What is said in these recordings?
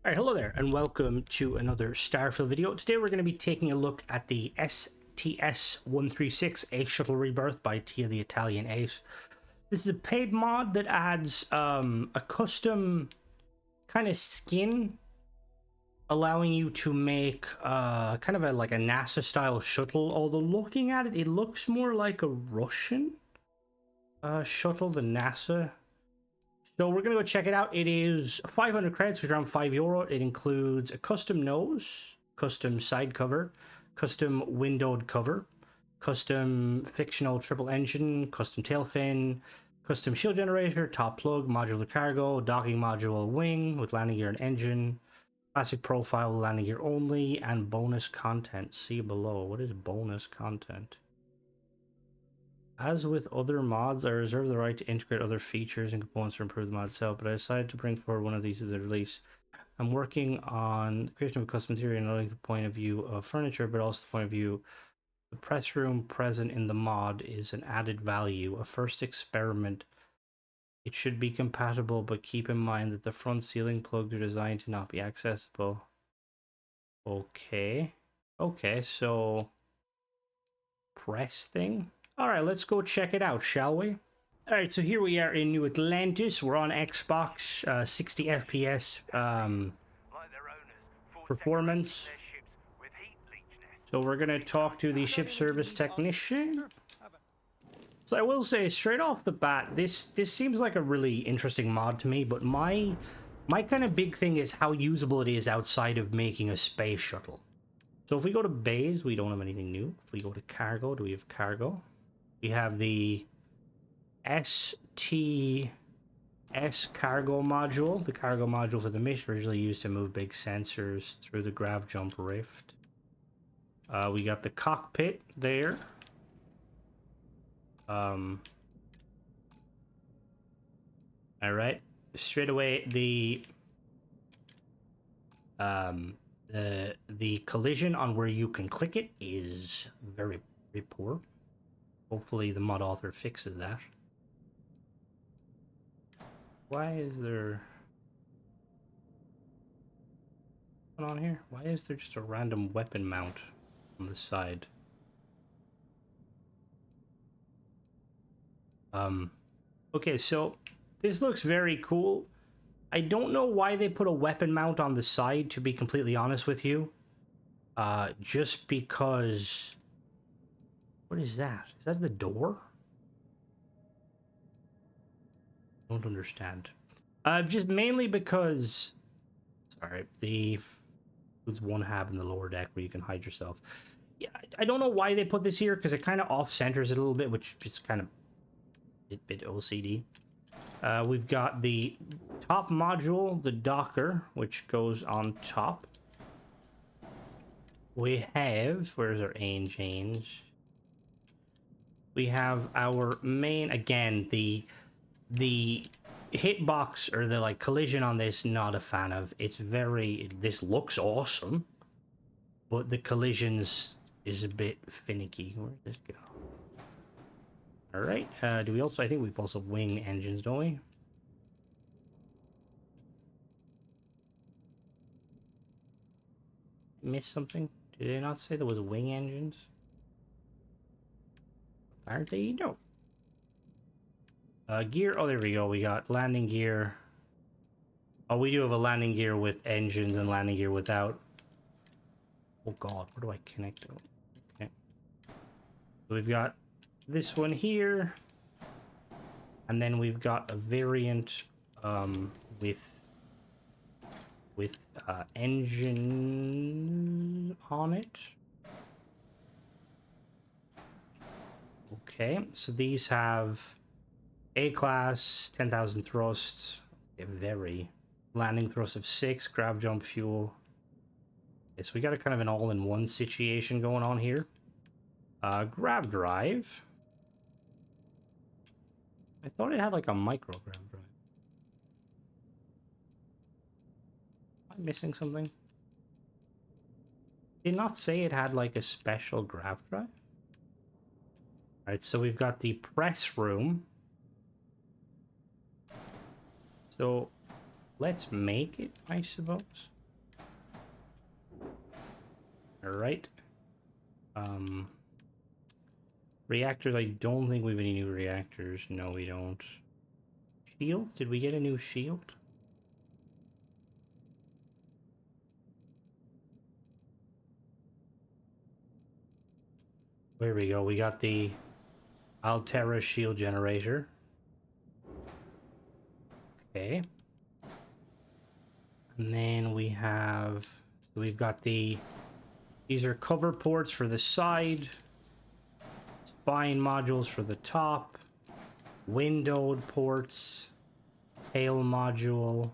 Alright, hello there, and welcome to another Starfield video. Today we're going to be taking a look at the STS-136 A Shuttle Rebirth by Tia the Italian 8. This is a paid mod that adds a custom kind of skin, allowing you to make kind of like a NASA-style shuttle, although looking at it, it looks more like a Russian shuttle than NASA. So we're going to go check it out. It is 500 credits, which is around €5. It includes a custom nose, custom side cover, custom windowed cover, custom fictional triple engine, custom tail fin, custom shield generator, top plug, modular cargo, docking module wing with landing gear and engine, classic profile landing gear only, and bonus content. See below. What is bonus content? As with other mods, I reserve the right to integrate other features and components to improve the mod itself, but I decided to bring forward one of these as a release. I'm working on the creation of a custom interior, not only the point of view of furniture, but also the point of view. The press room present in the mod is an added value, a first experiment. It should be compatible, but keep in mind that the front ceiling plugs are designed to not be accessible. Okay, so press thing. All right, let's go check it out, shall we? All right, so here we are in New Atlantis. We're on Xbox, 60 FPS performance. So we're gonna talk to the ship service technician. So I will say straight off the bat, this seems like a really interesting mod to me, but my kind of big thing is how usable it is outside of making a space shuttle. So if we go to bays, we don't have anything new. If we go to cargo, do we have cargo? We have the STS cargo module. The cargo module for the mission originally used to move big sensors through the grav jump rift. We got the cockpit there. All right. Straight away, the collision on where you can click it is very, very poor. Hopefully the mod author fixes that. Why is there... what's going on here? Why is there just a random weapon mount on the side? Okay, so this looks very cool. I don't know why they put a weapon mount on the side, to be completely honest with you. Just because... what is that? Is that the door? I don't understand. Just mainly because... sorry, there's one hab in the lower deck where you can hide yourself. Yeah, I don't know why they put this here, because it kind of off-centers it a little bit, which is kind of a bit OCD. We've got the top module, the docker, which goes on top. We have... where's our change? We have our main, again, the hitbox or the like collision on this, not a fan of. It's very... this looks awesome, but the collisions is a bit finicky. Where did this go? All right. Do we also... I think we've also wing engines, don't we? Missed something? Did they not say there was wing engines? Aren't they? No. Gear. Oh, there we go. We got landing gear. Oh, we do have a landing gear with engines and landing gear without. Oh god, where do I connect it? Okay. So we've got this one here, and then we've got a variant with engine on it. Okay, so these have A-class, 10,000 thrust, a very landing thrust of 6, grav jump fuel. Okay, so we got a kind of an all-in-one situation going on here. Grav drive. I thought it had like a micro grav drive. Am I missing something? Did not say it had like a special grav drive. Alright, so we've got the press room. So let's make it, I suppose. Alright. Reactors, I don't think we have any new reactors. No, we don't. Shield? Did we get a new shield? There we go. We got the Altera shield generator. Okay. And then we've got these are cover ports for the side, spine modules for the top, windowed ports, tail module.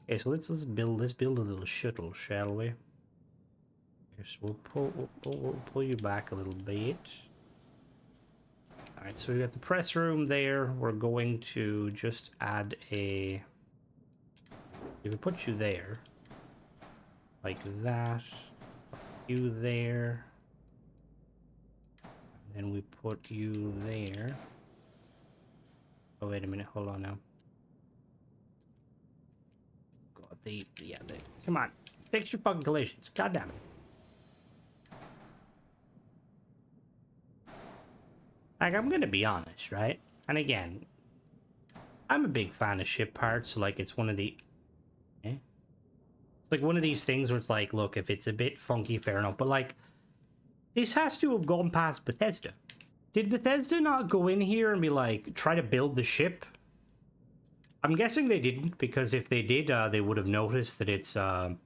Okay, so let's build a little shuttle, shall we? So we'll pull you back a little bit. Alright, so we got the press room there. We're going to just add a... We put you there. Like that. You there. And then we put you there. Oh, wait a minute. Hold on now. God, come on. Fix your fucking collisions. God damn it. Like, I'm gonna be honest, right? And again, I'm a big fan of ship parts, so like it's one of the... It's like one of these things where it's like, look, if it's a bit funky, fair enough. But like, this has to have gone past Bethesda. Did Bethesda not go in here and be like, try to build the ship? I'm guessing they didn't, because if they did, they would have noticed that it's a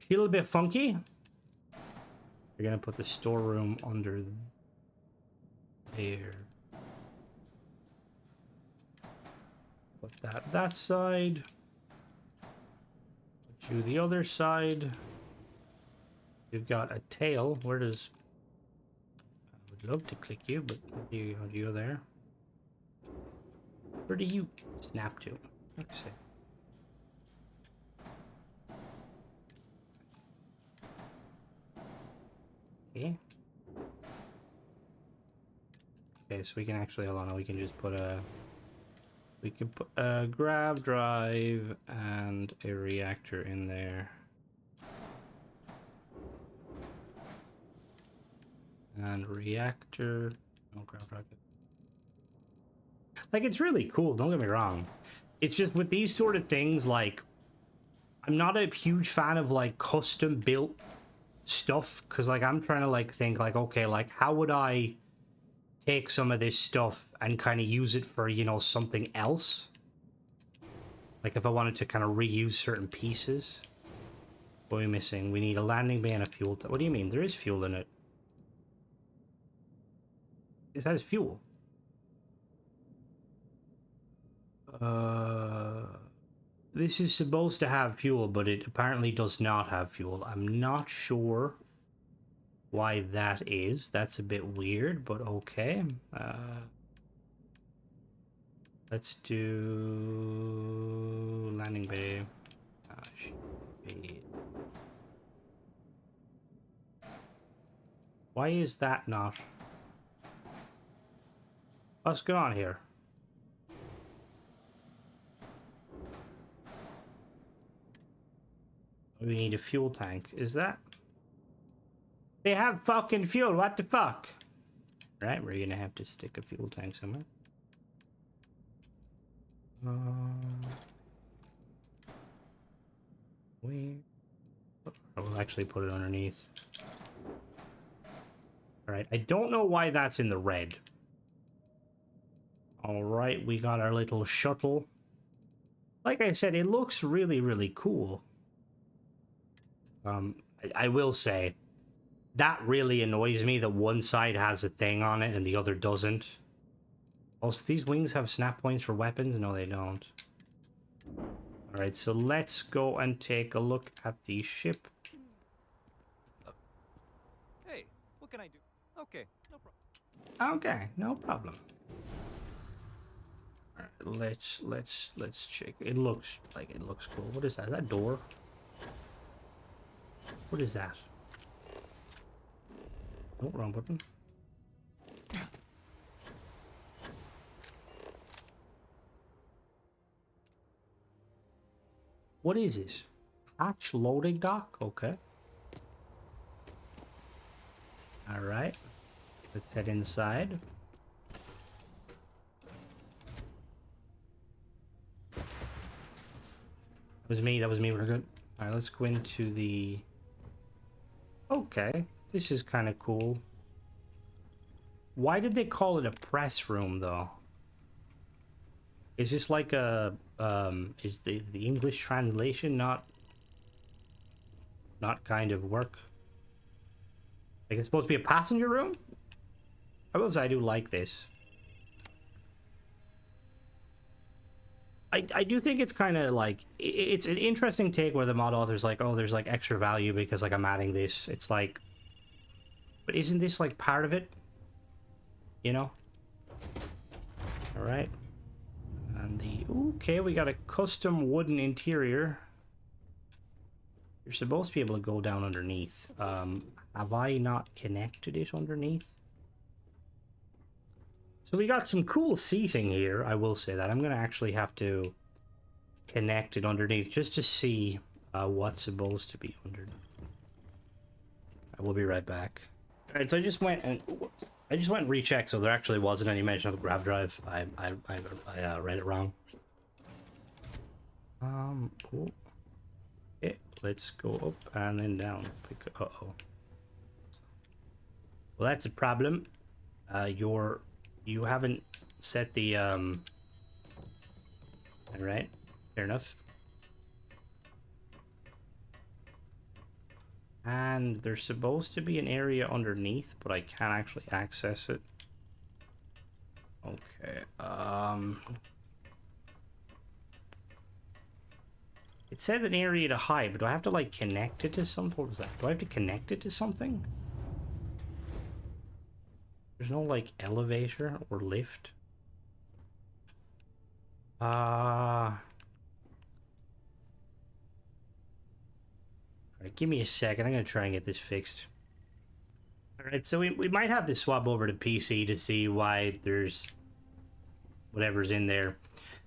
little bit funky. We're gonna put the storeroom under there. Put that side. Put you the other side. You've got a tail. Where does... I would love to click you, but you go there. Where do you snap to? Let's see. Okay. Okay, so we can actually, hold on, we can just put a... We can put a grav drive and a reactor in there. And reactor... No, grav drive. Like, it's really cool, don't get me wrong. It's just with these sort of things, like... I'm not a huge fan of, like, custom-built stuff. Because, like, I'm trying to, like, think, like, okay, like, how would I... take some of this stuff and kind of use it for, you know, something else. Like if I wanted to kind of reuse certain pieces. What are we missing? We need a landing bay and a fuel tank. What do you mean? There is fuel in it. It has fuel. This is supposed to have fuel, but it apparently does not have fuel. I'm not sure why that is. That's a bit weird, but okay. Let's do landing bay. Why is that not? What's going on here? We need a fuel tank. Is that? They have fucking fuel. What the fuck? Right, we're gonna have to stick a fuel tank somewhere. We'll actually put it underneath. Alright, I don't know why that's in the red. Alright, we got our little shuttle. Like I said, it looks really, really cool. I will say, that really annoys me that one side has a thing on it and the other doesn't. Also, these wings have snap points for weapons? No, they don't. Alright, so let's go and take a look at the ship. Hey, what can I do? Okay, no problem. Okay, no problem. Alright, let's check. It looks cool. What is that? Is that a door? What is that? Oh, wrong button. What is this? Hatch loading dock? Okay. Alright. Let's head inside. That was me, we're good. Alright, let's go into the... Okay, this is kind of cool. Why did they call it a press room, though? Is this like a... is the English translation not kind of work? Like, it's supposed to be a passenger room? I will say I do like this. I do think it's kind of like, it's an interesting take where the mod author's like, oh, there's like extra value because like I'm adding this. It's like, but isn't this like part of it? You know? All right. And the, okay, we got a custom wooden interior. You're supposed to be able to go down underneath. Have I not connected it underneath? So we got some cool seating here, I will say that. I'm going to actually have to connect it underneath just to see what's supposed to be underneath. I will be right back. All right, so I just went and rechecked, so there actually wasn't any mention of a grab drive. I read it wrong. Cool. Okay, let's go up and then down. Uh-oh. Well, that's a problem. You haven't set the, alright, fair enough. And there's supposed to be an area underneath, but I can't actually access it. Okay, it said an area to hide, but do I have to, like, connect it to something? What was that? Do I have to connect it to something? There's no, like, elevator or lift. Alright, give me a second. I'm gonna try and get this fixed. Alright, so we might have to swap over to PC to see why there's whatever's in there.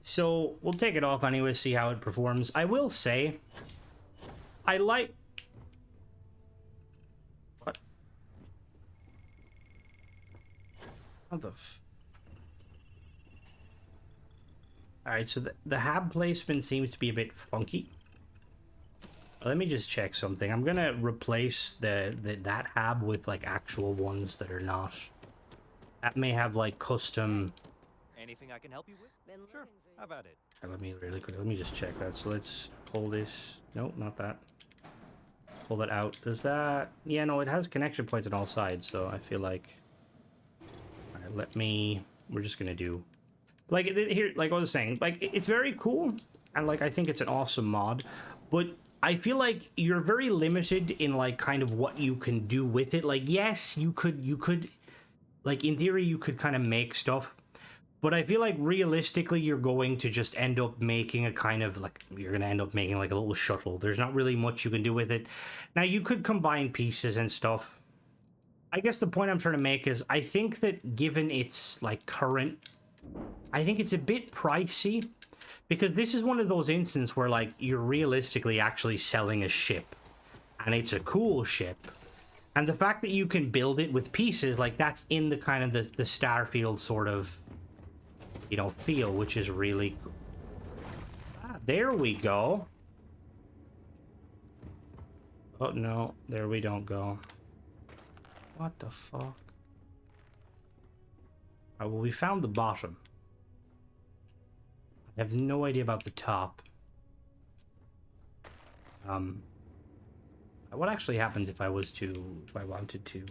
So we'll take it off anyway, see how it performs. I will say, I like... What? How the f... Alright, so the hab placement seems to be a bit funky. Let me just check something. I'm gonna replace that hab with like actual ones that are not. That may have like custom. Anything I can help you with? Sure. How about it? Let me really quick. Let me just check that. So let's pull this. Nope, not that. Pull that out. Does that? Yeah, no, it has connection points on all sides. So I feel like. All right, let me. We're just gonna do. Like here, like I was saying, like it's very cool, and like I think it's an awesome mod, but I feel like you're very limited in like kind of what you can do with it. Like yes, you could, like in theory you could kind of make stuff, but I feel like realistically you're going to just end up making a kind of like you're gonna end up making like a little shuttle. There's not really much you can do with it. Now you could combine pieces and stuff. I guess the point I'm trying to make is I think that given its like current, I think it's a bit pricey. Because this is one of those instances where, like, you're realistically actually selling a ship. And it's a cool ship. And the fact that you can build it with pieces, like, that's in the kind of the Starfield sort of, you know, feel, which is really cool. Ah, there we go. Oh, no. There we don't go. What the fuck? Oh, well, we found the bottom. I have no idea about the top. What actually happens if I wanted to?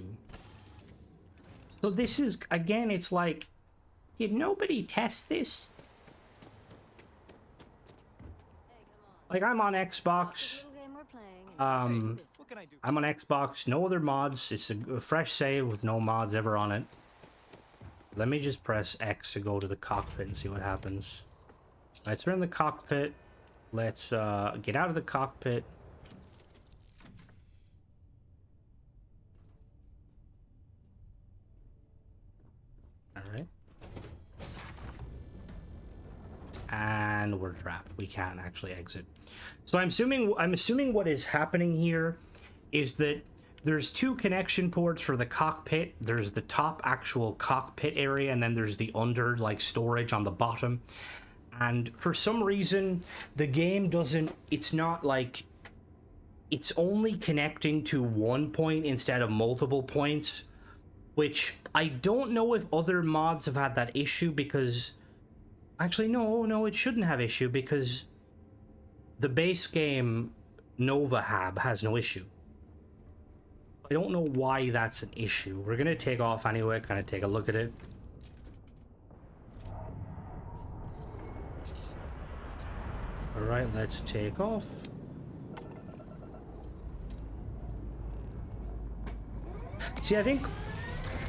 So this is, again, it's like, did nobody test this? Like, I'm on Xbox. I'm on Xbox, no other mods. It's a fresh save with no mods ever on it. Let me just press X to go to the cockpit and see what happens. Alright, so we're in the cockpit. Let's get out of the cockpit. Alright. and we're trapped. We can't actually exit. So I'm assuming what is happening here is that there's two connection ports for the cockpit. There's the top actual cockpit area, and then there's the under, like, storage on the bottom. And for some reason, the game doesn't... It's not like... It's only connecting to one point instead of multiple points, which I don't know if other mods have had that issue, because... Actually, no, it shouldn't have issue, because the base game Nova Hab has no issue. I don't know why that's an issue. We're gonna take off anyway, kind of take a look at it. Alright, let's take off. See, I think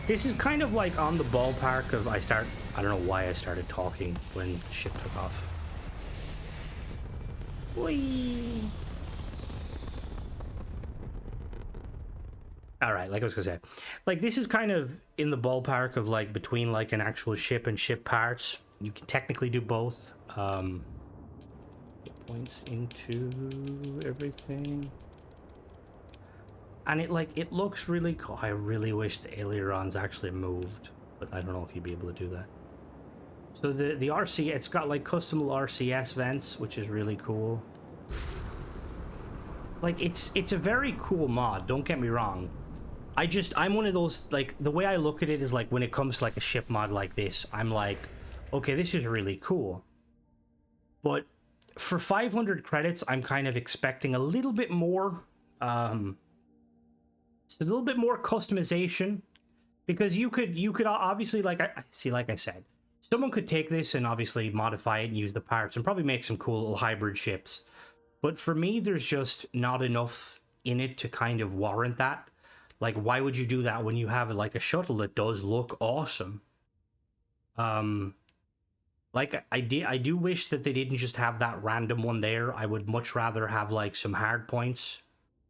this is kind of like on the ballpark of I don't know why I started talking when ship took off. Whee! Alright, like I was gonna say, like, this is kind of in the ballpark of, like, between, like, an actual ship and ship parts. You can technically do both. Points into everything. And it looks really cool. I really wish the ailerons actually moved, but I don't know if you'd be able to do that. So the RC, it's got, like, custom RCS vents, which is really cool. Like, it's a very cool mod, don't get me wrong. I'm one of those, like, the way I look at it is, like, when it comes to, like, a ship mod like this, I'm like, okay, this is really cool. But for 500 credits, I'm kind of expecting a little bit more, a little bit more customization, because you could obviously, like I said, someone could take this and obviously modify it and use the parts and probably make some cool little hybrid ships. But for me, there's just not enough in it to kind of warrant that. Like, why would you do that when you have, like, a shuttle that does look awesome? Like, I do wish that they didn't just have that random one there. I would much rather have, like, some hard points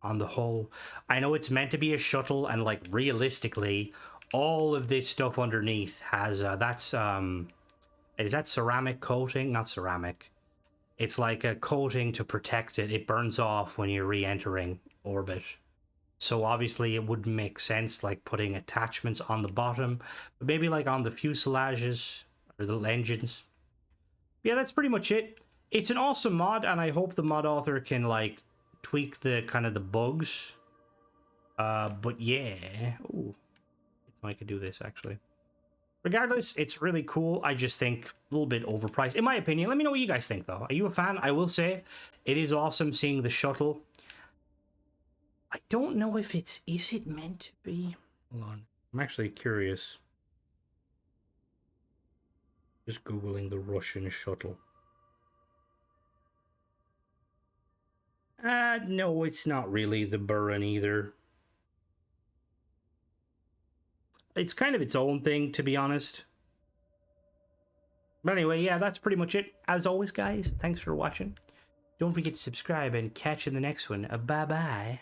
on the hull. I know it's meant to be a shuttle, and, like, realistically, all of this stuff underneath has, is that ceramic coating? Not ceramic. It's like a coating to protect it. It burns off when you're re-entering orbit. So obviously it wouldn't make sense, like, putting attachments on the bottom, but maybe, like, on the fuselages or the engines. Yeah, that's pretty much it. It's an awesome mod, and I hope the mod author can, like, tweak the kind of the bugs. But yeah. Ooh, I could do this, actually. Regardless, it's really cool. I just think a little bit overpriced, in my opinion. Let me know what you guys think, though. Are you a fan? I will say, it is awesome seeing the shuttle. I don't know if is it meant to be? Hold on. I'm actually curious. Just Googling the Russian shuttle. No, it's not really the Buran either. It's kind of its own thing, to be honest. But anyway, yeah, that's pretty much it. As always, guys, thanks for watching. Don't forget to subscribe and catch you in the next one. Bye-bye.